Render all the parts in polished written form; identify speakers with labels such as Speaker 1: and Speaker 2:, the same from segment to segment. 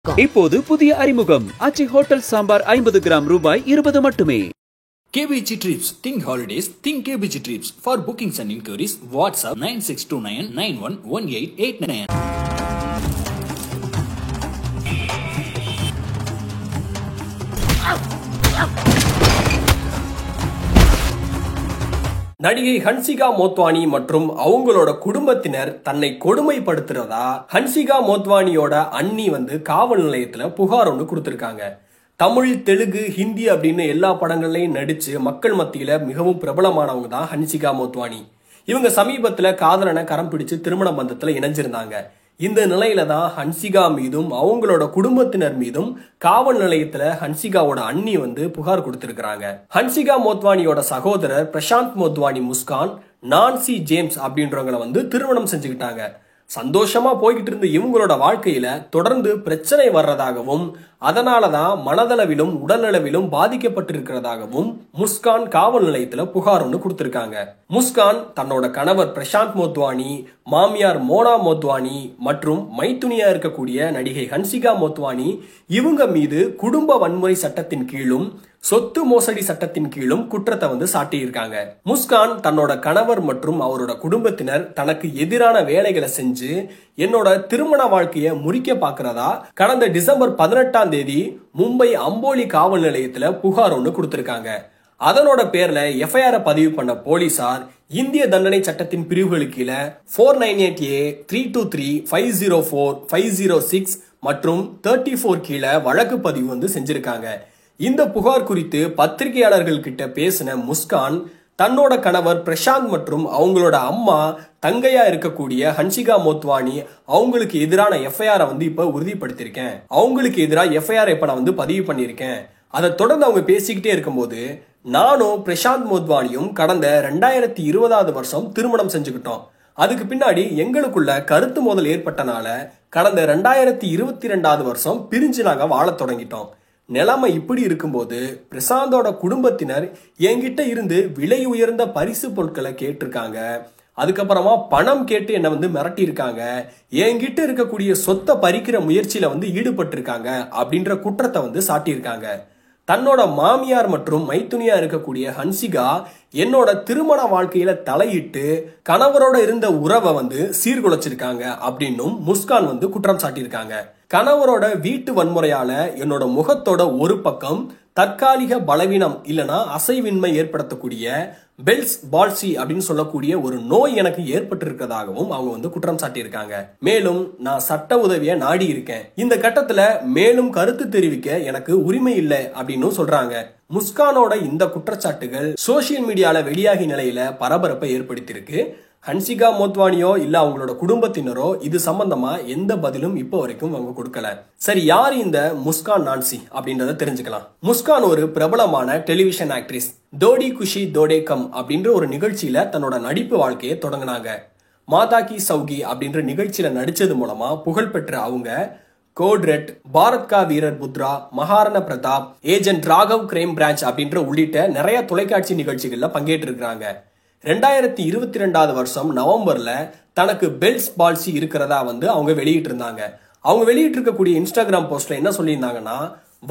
Speaker 1: இப்போது புதிய அறிமுகம் அச்சி ஹோட்டல் சாம்பார் 50 கிராம் ரூபாய் 20 மட்டுமே.
Speaker 2: KBG Trips. Think holidays. Think KBG Trips. For bookings and inquiries, WhatsApp 9629911889.
Speaker 3: நடிகை ஹன்சிகா மோத்வானி மற்றும் அவங்களோட குடும்பத்தினர் தன்னை கொடுமைப்படுத்துறதா ஹன்சிகா மோத்வானியோட அண்ணி காவல் நிலையத்துல புகார் ஒன்று கொடுத்திருக்காங்க. தமிழ், தெலுங்கு, ஹிந்தி அப்படின்னு எல்லா படங்கள்லையும் நடிச்சு மக்கள் மத்தியில மிகவும் பிரபலமானவங்க தான் ஹன்சிகா மோத்வானி. இவங்க சமீபத்துல காதலனை கரம் பிடிச்சு திருமண பந்தத்துல இணைஞ்சிருந்தாங்க. இந்த நிலையில தான் ஹன்சிகா மீதும் அவங்களோட குடும்பத்தினர் மீதும் காவல் நிலையத்துல ஹன்சிகாவோட அண்ணி புகார் கொடுத்திருக்கிறாங்க. ஹன்சிகா மோத்வானியோட சகோதரர் பிரசாந்த் மோத்வானி முஸ்கான், நான்சி ஜேம்ஸ் அப்படின்றவங்களை திருமணம் செஞ்சுக்கிட்டாங்க. சந்தோஷமா போய்கிட்டு இருந்த இவங்களோட வாழ்க்கையில தொடர்ந்து பிரச்சனை வர்றதாகவும் அதனாலதான் மனதளவிலும் உடல்நலவிலும் பாதிக்கப்பட்டிருக்கிறதாகவும் முஸ்கான் காவல் நிலையத்துல புகார் ஒன்று கொடுத்திருக்காங்க. முஸ்கான் தன்னோட கணவர் பிரசாந்த் மோத்வானி, மாமியார் மோனா மோத்வானி மற்றும் மைத்துனியா இருக்கக்கூடிய நடிகை ஹன்சிகா மோத்வானி இவங்க மீது குடும்ப வன்முறை சட்டத்தின் கீழும் சொத்து மோசடி சட்டத்தின் கீழும் குற்றத்தை சாட்டியிருக்காங்க. முஸ்கான் தன்னோட கணவர் மற்றும் அவரோட குடும்பத்தினர் தனக்கு எதிரான வேலைகளை செஞ்சு என்னோட திருமண வாழ்க்கையை முறிக்க பாக்குறதா கடந்த டிசம்பர் 18ஆம் தேதி மும்பை அம்போலி காவல் நிலையத்துல புகார் ஒன்று கொடுத்திருக்காங்க. அதனோட பேர்ல எஃப்ஐஆர் பதிவு பண்ண போலீசார் இந்திய தண்டனை சட்டத்தின் பிரிவுகளுக்கு கீழே 498A, 323, 504, 506 மற்றும் 34 கீழே வழக்கு பதிவு செஞ்சிருக்காங்க. இந்த புகார் குறித்து பத்திரிகையாளர்கள் கிட்ட பேசின முஸ்கான் தன்னோட கணவர் பிரசாந்த் மற்றும் அவங்களோட அம்மா தங்கையா இருக்கக்கூடிய ஹன்சிகா மோத்வானி அவங்களுக்கு எதிரான எஃப்ஐஆரை இப்ப உறுதிப்படுத்திருக்கேன். அவங்களுக்கு எதிராக எஃப்ஐஆர் இப்ப நான் பதிவு பண்ணிருக்கேன். அதை தொடர்ந்து அவங்க பேசிக்கிட்டே இருக்கும்போது நானும் பிரசாந்த் மோத்வானியும் கடந்த 2020ஆவது வருஷம் திருமணம் செஞ்சுக்கிட்டோம். அதுக்கு பின்னாடி எங்களுக்குள்ள கருத்து மோதல் ஏற்பட்டனால கடந்த 2022ஆவது வருஷம் பிரிஞ்சு நாங்க வாழ தொடங்கிட்டோம். நிலைமை இப்படி இருக்கும்போது பிரசாந்தோட குடும்பத்தினர் என்கிட்ட இருந்து விலை உயர்ந்த பரிசு பொருட்களை கேட்டிருக்காங்க. அதுக்கப்புறமா பணம் கேட்டு என்ன மிரட்டி இருக்காங்க. என்கிட்ட இருக்கக்கூடிய சொத்தை பறிக்கிற முயற்சியில ஈடுபட்டு இருக்காங்க அப்படின்ற குற்றத்தை சாட்டியிருக்காங்க. தன்னோட மாமியார் மற்றும் மைத்துனியா இருக்கக்கூடிய ஹன்சிகா என்னோட திருமண வாழ்க்கையில தலையிட்டு கணவரோட இருந்த உறவை சீர்குலைச்சிருக்காங்க அப்படின்னும் முஸ்கான் குற்றம் சாட்டியிருக்காங்க. கணவரோட வீட்டு வன்முறையால என்னோட முகத்தோட ஒரு பக்கம் தற்காலிக பலவீனம் இல்லனா அசைவின்மை ஏற்படுத்தக்கூடிய பெல்ஸ் பால்சி அப்படின்னு சொல்லக்கூடிய ஒரு நோய் எனக்கு ஏற்பட்டு இருக்கிறதாகவும் அவங்க குற்றம் சாட்டியிருக்காங்க. மேலும் நான் சட்ட உதவியை நாடி இருக்கேன். இந்த கட்டத்துல மேலும் கருத்து தெரிவிக்க எனக்கு உரிமை இல்லை அப்படின்னு சொல்றாங்க. முஸ்கானோட இந்த குற்றச்சாட்டுகள் சோசியல் மீடியால வெளியாகி நிலையில பரபரப்பை ஏற்படுத்தியிருக்கு. ஹன்சிகா மோத்வானியோ இல்ல அவங்களோட குடும்பத்தினரோ இது சம்பந்தமா எந்த பதிலும் இப்போ வரைக்கும் அவங்க கொடுக்கல. சரி, யார் இந்த முஸ்கான் நான்சி அப்படின்றத தெரிஞ்சுக்கலாம். முஸ்கான் ஒரு பிரபலமான டெலிவிஷன் ஆக்ட்ரஸ். தோடி குஷி தோடே கம் அப்படின்ற ஒரு நிகழ்ச்சியில தன்னோட நடிப்பு வாழ்க்கையை தொடங்கினாங்க. மாதா கி சௌகி அப்படின்ற நிகழ்ச்சியில நடிச்சது மூலமா புகழ்பெற்ற அவங்க code red, Bharat Ka Veer Putra, Maharana Pratap, agent Raghav crime branch அப்படின்ற உள்ளிட்ட நிறைய தொலைக்காட்சி நிகழ்ச்சிகள்ல பங்கேற்று இருக்காங்க. 2022ஆவது வருஷம் நவம்பர்ல தனக்கு பெல்ஸ் பால்சி இருக்கிறதா அவங்க வெளியிட்டு இருந்தாங்க. அவங்க வெளியிட்டு இருக்கக்கூடிய இன்ஸ்டாகிராம் போஸ்ட்ல என்ன சொல்லியிருந்தாங்கன்னா,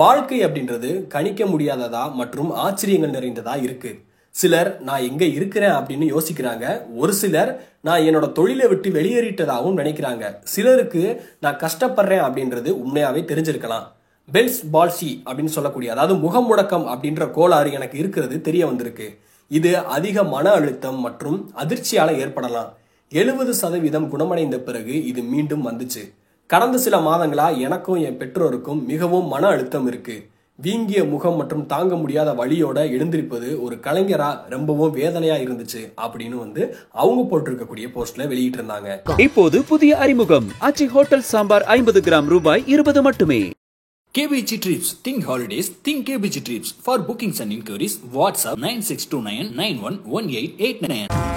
Speaker 3: வாழ்க்கை அப்படின்றது கணிக்க முடியாததா மற்றும் ஆச்சரியங்கள் நிறைந்ததா இருக்கு. சிலர் நான் எங்க இருக்கிறேன் அப்படின்னு யோசிக்கிறாங்க. ஒரு சிலர் நான் என்னோட தொழிலை விட்டு வெளியேறிட்டதாகவும் நினைக்கிறாங்க. சிலருக்கு நான் கஷ்டப்படுறேன் அப்படின்றது உண்மையாவே தெரிஞ்சிருக்கலாம். பெல்ஸ் பால்சி அப்படின்னு சொல்லக்கூடிய அதாவது முகமுடக்கம் அப்படின்ற கோளாறு எனக்கு இருக்கிறது தெரிய வந்திருக்கு. இது அதிக மன அழுத்தம் மற்றும் அதிர்ச்சியால ஏற்படலாம். 70% குணமடைந்த பிறகு இது மீண்டும் வந்துச்சு. கடந்த சில மாதங்களா எனக்கும் என் பெற்றோருக்கும் மிகவும் மன அழுத்தம் இருக்கு. வீங்கிய முகம் மற்றும் தாங்க முடியாத வலியோட எழுந்திருப்பது ஒரு கலைஞரா ரொம்பவும் வேதனையா இருந்துச்சு அப்படின்னு அவங்க போட்டிருக்கக்கூடிய போஸ்ட்ல வெளியிட்டு இருந்தாங்க.
Speaker 1: இப்போது புதிய அறிமுகம் அச்சி ஹோட்டல் சாம்பார் 50 கிராம் ரூபாய் 20 மட்டுமே.
Speaker 2: KBG Trips. Think holidays. Think KBG Trips. For bookings and inquiries, WhatsApp 9629911889.